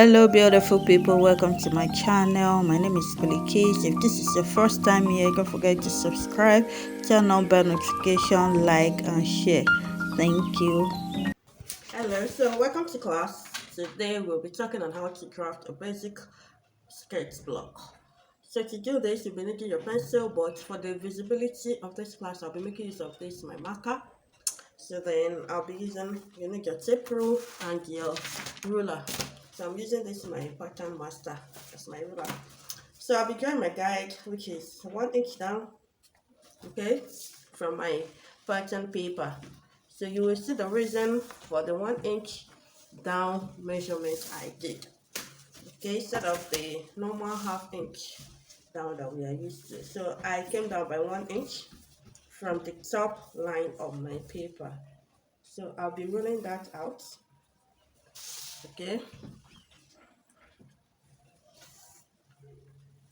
Hello beautiful people, welcome to my channel. My name is Keys. If this is your first time here, don't forget to subscribe, turn on bell notification, like and share. Thank you. Hello, so welcome to class. Today we'll be talking on how to craft a basic sketch block. So to do this, you'll be needing your pencil, but for the visibility of this class, I'll be making use of this my marker. So then I'll be using, you need your tape rule and your ruler. So I'm using this my pattern master as my ruler. So I'll be drawing my guide, which is 1 inch down, okay, from my pattern paper. So you will see the reason for the 1 inch down measurement I did. Okay, instead of the normal ½ inch down that we are used to. So I came down by 1 inch from the top line of my paper. So I'll be rolling that out. Okay.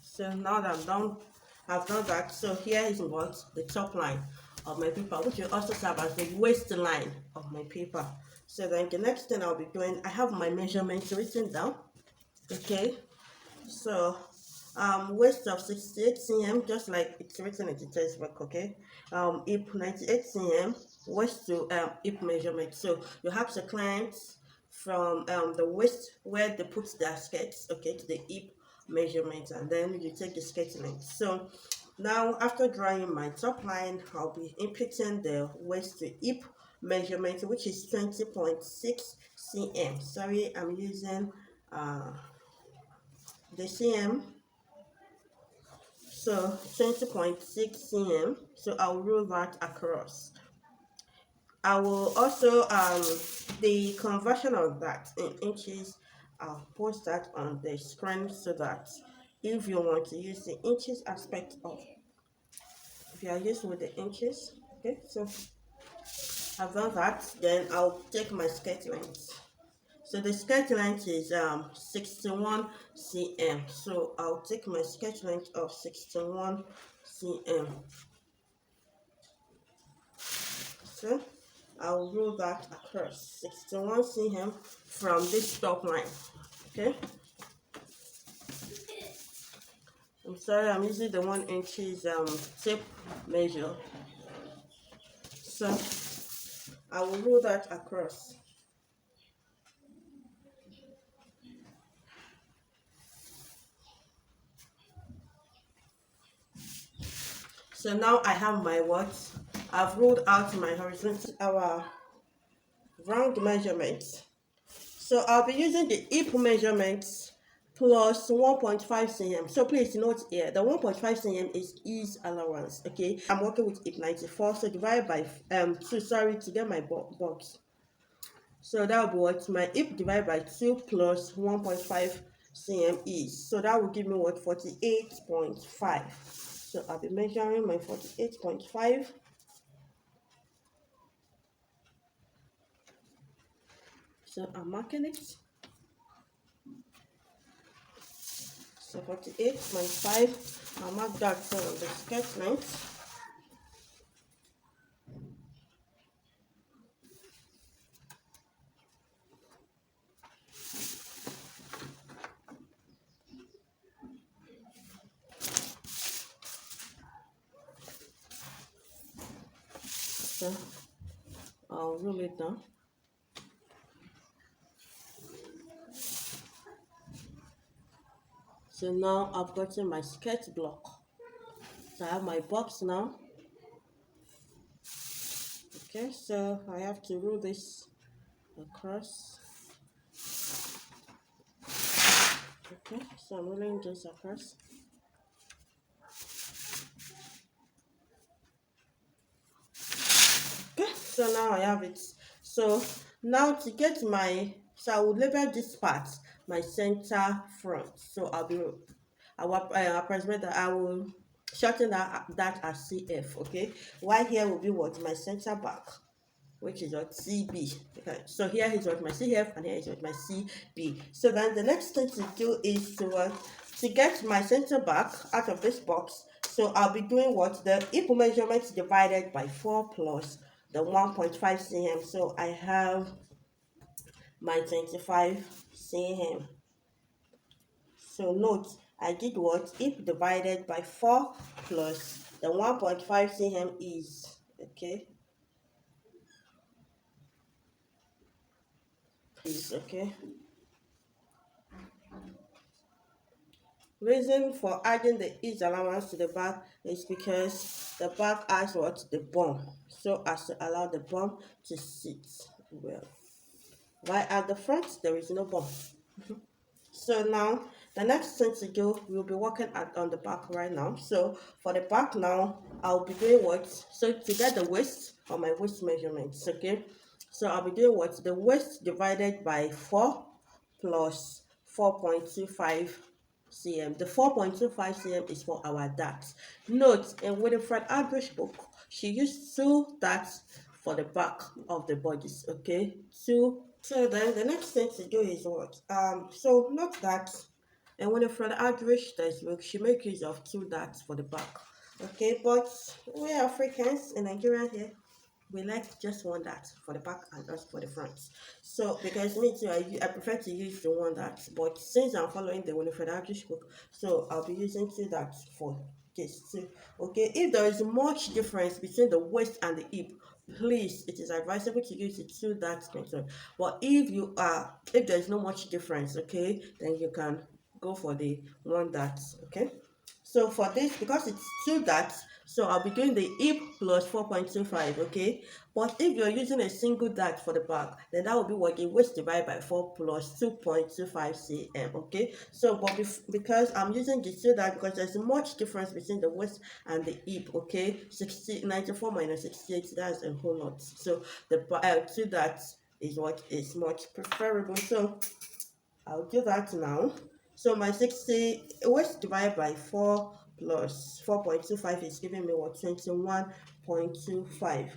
So now that I've done that. So here is what the top line of my paper, which will also serve as the waistline of my paper. So then the next thing I'll be doing, I have my measurements written down. Okay. So waist of 68 cm, just like it's written in the textbook. Okay. Hip 98 cm, waist to hip measurement. So you have the clients from the waist where they put their skirts, okay, to the hip measurement, and then you take the skirt length. So now after drawing my top line, I'll be inputting the waist to hip measurement, which is 20.6 cm. Sorry, I'm using the cm. So 20.6 cm. So I'll roll that across. I will also the conversion of that in inches, I'll post that on the screen so that if you want to use the inches aspect of, if you are used with the inches, okay, so I've done that. Then I'll take my skirt length. So the skirt length is 61 cm. So I'll take my skirt length of 61 cm. So I'll roll that across 61 cm from this top line. Okay. I'm sorry, I'm using the 1 inches tape measure. So I will roll that across. So now I have my what? I've rolled out my horizontal, our round measurements. So I'll be using the hip measurements plus 1.5 cm. So please note here, the 1.5 cm is ease allowance, okay? I'm working with hip 94, so divide by 2, sorry, to get my box. So that will be what my hip divided by 2 plus 1.5 cm is. So that will give me what? 48.5. So I'll be measuring my 48.5. So I'm marking it. So 48.5. I'll mark that on the skirt length. So I'll roll it down. So now I've gotten my skirt block. So I have my box now. Okay, so I have to roll this across. Okay, so I'm rolling this across. Okay, so now I have it. So now to get my, so I will label this part my center front. So I will approximate that, I will shorten that as CF. Okay, while here will be what my center back, which is what CB. Okay, so here is what my CF and here is what my CB. So then the next thing to do is to get my center back out of this box. So I'll be doing what? The hip measurement divided by 4 plus the 1.5 cm. So I have my 25 cm. So note, I did what? If divided by 4 plus the 1.5 cm is okay. Reason for adding the ease allowance to the back is because the back has what? The bum. So as to allow the bum to sit well. While at the front, there is no bum. So now, the next thing to do, we'll be working on the back right now. So for the back now, I'll be doing what? So to get the waist or my waist measurements, okay? So I'll be doing what? The waist divided by 4 plus 4.25 cm. The 4.25 cm is for our darts. Note, in Winifred Aldrich book, she used 2 darts for the back of the bodies, okay? 2. So then the next thing to do is what? So not that, and Winifred Aldrich does work, she makes use of 2 darts for the back, okay? But we Africans in Nigeria here, we like just 1 dart for the back and just for the front. So because me too, I prefer to use the 1 dart, but since I'm following the Winifred Aldrich book, so I'll be using 2 darts for this too. Okay, if there is much difference between the waist and the hip, please, it is advisable to use the 2 darts method. But if there is no much difference, okay, then you can go for the 1 dart. Okay, so for this, because it's 2 darts, so I'll be doing the hip plus 4.25, okay? But if you're using a single dart for the back, then that will be what? The waist divided by 4 plus 2.25 cm, okay? So, but because I'm using the 2 dart, because there's much difference between the waist and the hip, okay? 94 minus 68, that's a whole lot. So, the 2 darts is what is much preferable. So, I'll do that now. So my 60 waist divided by 4 plus 4.25 is giving me what? 21.25.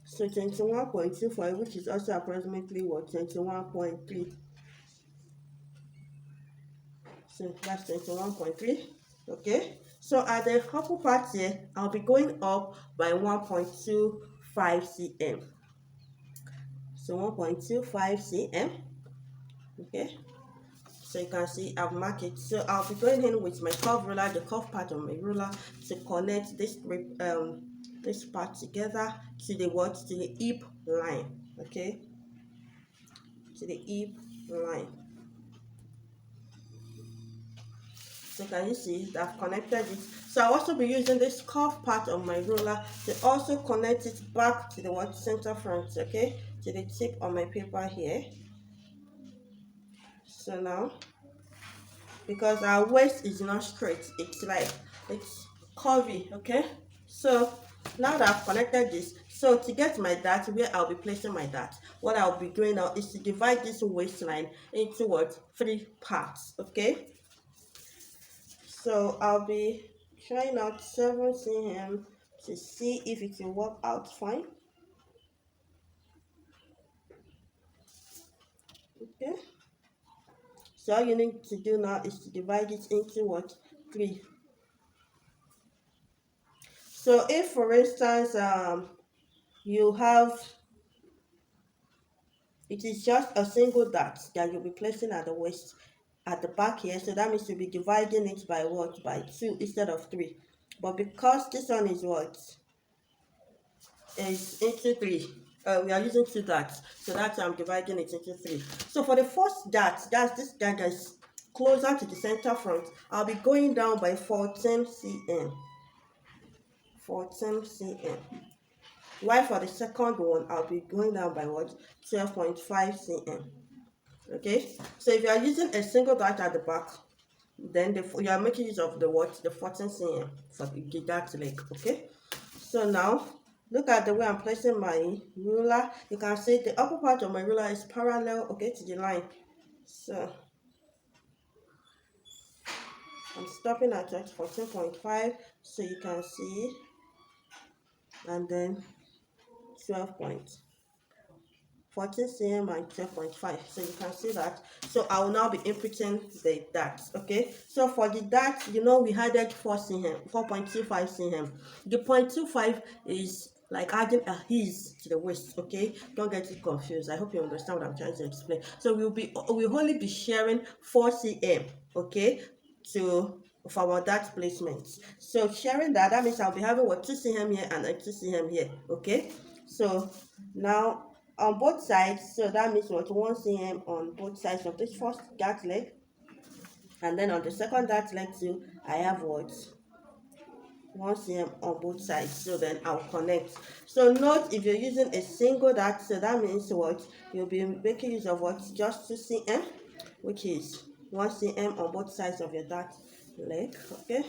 So 21.25, which is also approximately what? 21.3. So that's 21.3. Okay. So at the upper part here, I'll be going up by 1.25 cm. So 1.25 cm. Okay. So you can see I've marked it. So I'll be going in with my curve ruler, the curve part of my ruler, to connect this part together to the what? To the hip line. Okay, to the hip line. So can you see that I've connected it? So I'll also be using this curve part of my ruler to also connect it back to the what? Center front. Okay, to the tip of my paper here. So now, because our waist is not straight, it's curvy, okay? So now that I've connected this, so to get my dart, where I'll be placing my dart, what I'll be doing now is to divide this waistline into what? 3 parts, okay? So I'll be trying out 7 cm to see if it will work out fine. Okay, so all you need to do now is to divide it into what? 3. So if for instance you have, it is just a single dart that you'll be placing at the waist, at the back here, so that means you'll be dividing it by what? By 2 instead of 3. But because this one is what? Is into 3. We are using 2 darts, so that's why I'm dividing it into 3. So for the first dart, that's this dart that's closer to the center front, I'll be going down by 14 cm. 14 cm. While for the second one, I'll be going down by what? 12.5 cm. Okay, so if you are using a single dart at the back, then you are making use of the what? The 14 cm for the dart leg. Okay, so now look at the way I'm placing my ruler. You can see the upper part of my ruler is parallel, okay, to the line. So I'm stopping at 14.5, so you can see, and then 14 cm and 12.5, so you can see that. So I will now be inputting the darts. Okay, so for the darts, we added 4 cm, 4.25 cm. The 0.25 is like adding a his to the waist. Okay, don't get it confused. I hope you understand what I'm trying to explain. So we'll only be sharing 4 cm, okay, to for our dart placements. So sharing that means I'll be having what 2 cm here and a 2 cm here. Okay, so now on both sides, so that means what 1 cm on both sides of this first dart leg, and then on the second dart leg too, I have what 1 cm on both sides. So then I'll connect. So note, if you're using a single dart, so that means what you'll be making use of what just 2 cm, which is 1 cm on both sides of your dart leg. Okay,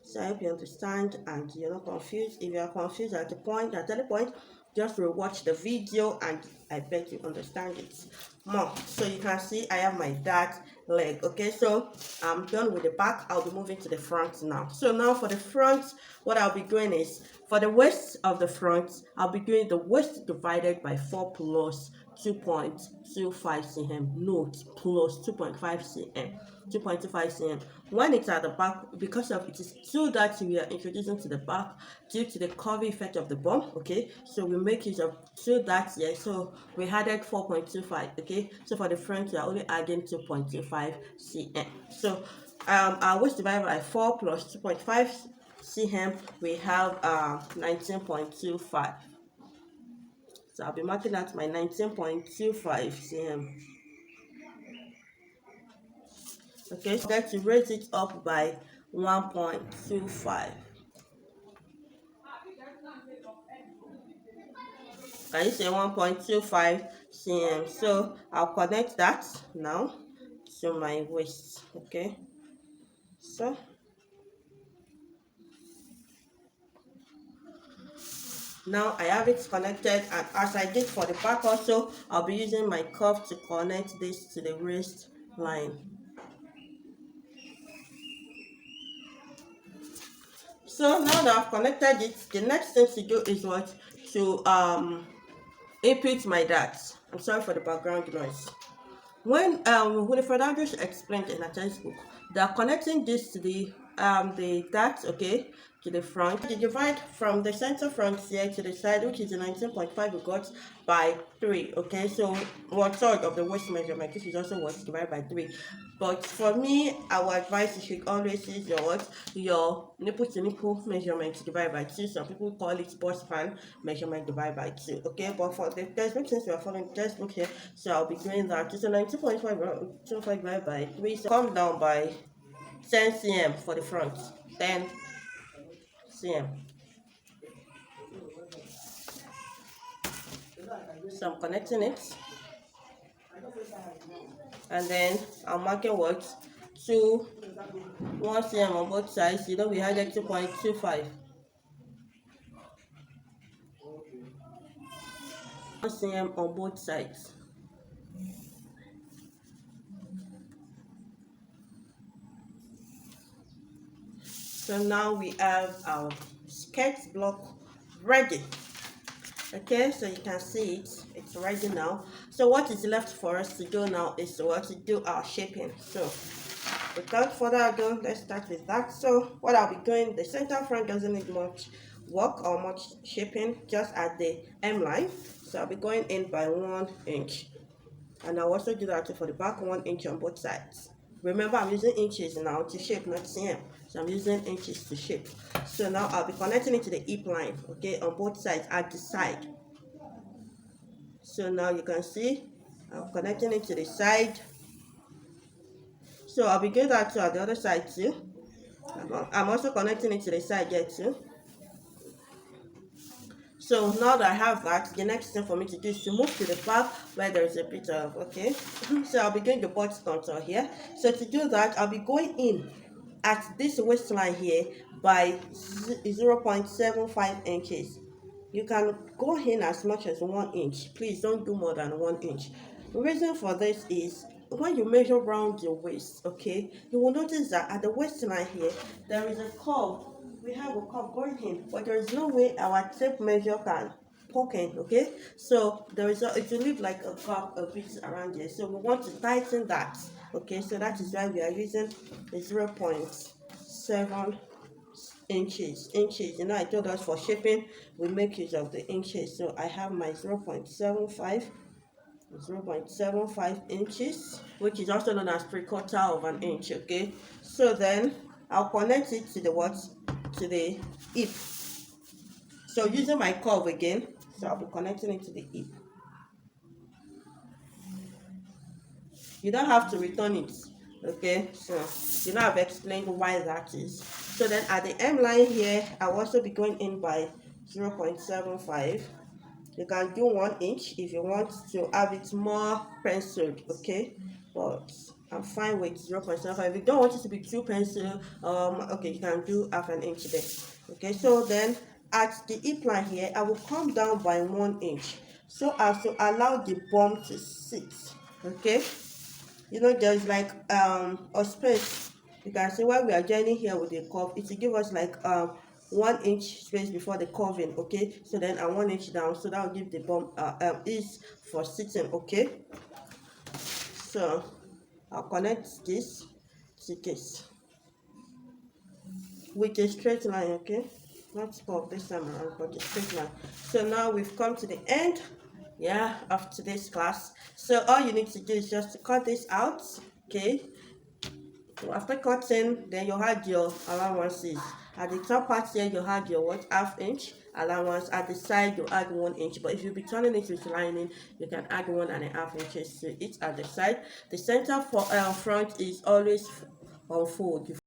so I hope you understand and you're not confused. If you are confused at any point, just rewatch the video and I bet you understand it more. So you can see I have my dart leg. Okay, so I'm done with the back. I'll be moving to the front now. So now for the front, what I'll be doing is, for the waist of the front, I'll be doing the waist divided by 4 plus 2.25 cm. Note, plus 2.5 cm. 2.25 cm. When it's at the back, because of it is two that we are introducing to the back due to the curvy effect of the bum. Okay, so we make use of two dots here. So we added 4.25. Okay, so for the front, we are only adding 2.25 cm. So our waist divided by 4 plus 2.5 cm, we have 19.25. So I'll be marking out my 19.25 cm. Okay, so get to raise it up by 1.25. Can you say 1.25 cm? So I'll connect that now to my waist. Okay, so now I have it connected, and as I did for the back also, I'll be using my cuff to connect this to the waist line. So now that I've connected it, the next thing to do is what? To input my darts. I'm sorry for the background noise. When winifred Aldrich explained in a textbook, they are connecting this to the darts, okay, to the front. They divide from the center front here to the side, which is the 19.5 we got, by 3. Okay, so 1/3 of the waist measurement. This is also what divided by 3. But for me, our advice is you should always use your nipple to nipple measurement divided by 2. Some people call it bust pan measurement divided by 2. Okay, but for the textbook, since we are following the textbook here, so I'll be doing that. It's a 19.5 divided by 3. So come down by 10 cm for the front. 10 cm. So I'm connecting it, and then I'm marking what 1 cm on both sides. You know we had 2.25. 1 cm on both sides. So now we have our skirt block ready. Okay, so you can see it's ready now. So what is left for us to do now is to do our shaping. So without further ado, let's start with that. So what I'll be doing, the center front doesn't need much work or much shaping, just at the M line. So I'll be going in by 1 inch, and I'll also do that for the back, 1 inch on both sides. Remember, I'm using inches now to shape, not cm. So I'm using inches to shape. So now I'll be connecting it to the hip line, okay, on both sides at the side. So now you can see I'm connecting it to the side. So I'll be doing that to the other side too. I'm also connecting it to the side here too. So now that I have that, the next thing for me to do is to move to the back where there is a bit of, okay. So I'll be doing the butt contour here. So to do that, I'll be going in at this waistline here by 0.75 inches. You can go in as much as 1 inch. Please don't do more than 1 inch. The reason for this is when you measure around your waist, okay, you will notice that at the waistline here, there is a curve. We have a curve going in, but there is no way our tape measure can poke in, okay? So there is it will leave like a gap a bit around here. So we want to tighten that, okay? So that is why we are using the 0.75 inches. I told us for shaping we make use of the inches. So I have my 0.75 inches, which is also known as 3/4 of an inch. Okay, so then I'll connect it to the what, to the hip. So using my curve again, so I'll be connecting it to the hip. You don't have to return it. Okay, so I've explained why that is. So then at the M line here, I'll also be going in by 0.75. You can do 1 inch if you want to have it more penciled. Okay, but I'm fine with 0.75. If you don't want it to be too pencil, okay, you can do half an inch there. Okay, so then at the hip line here, I will come down by 1 inch so as to allow the bum to sit. Okay, there's like a space. You can see why we are joining here with the curve. It will give us like 1 inch space before the curving. Okay, so then 1 inch down, so that will give the bum ease for sitting. Okay, so I'll connect this to this with a straight line. Okay, not curve this time around, but a straight line. So now we've come to the end, yeah, of today's class. So all you need to do is just to cut this out. Okay, so after cutting, then you had your allowances. At the top part here, you had your what, ½ inch allowance. At the side, you add 1 inch. But if you be turning it with lining, you can add 1.5 inches to it at the side. The center for front is always on fold. You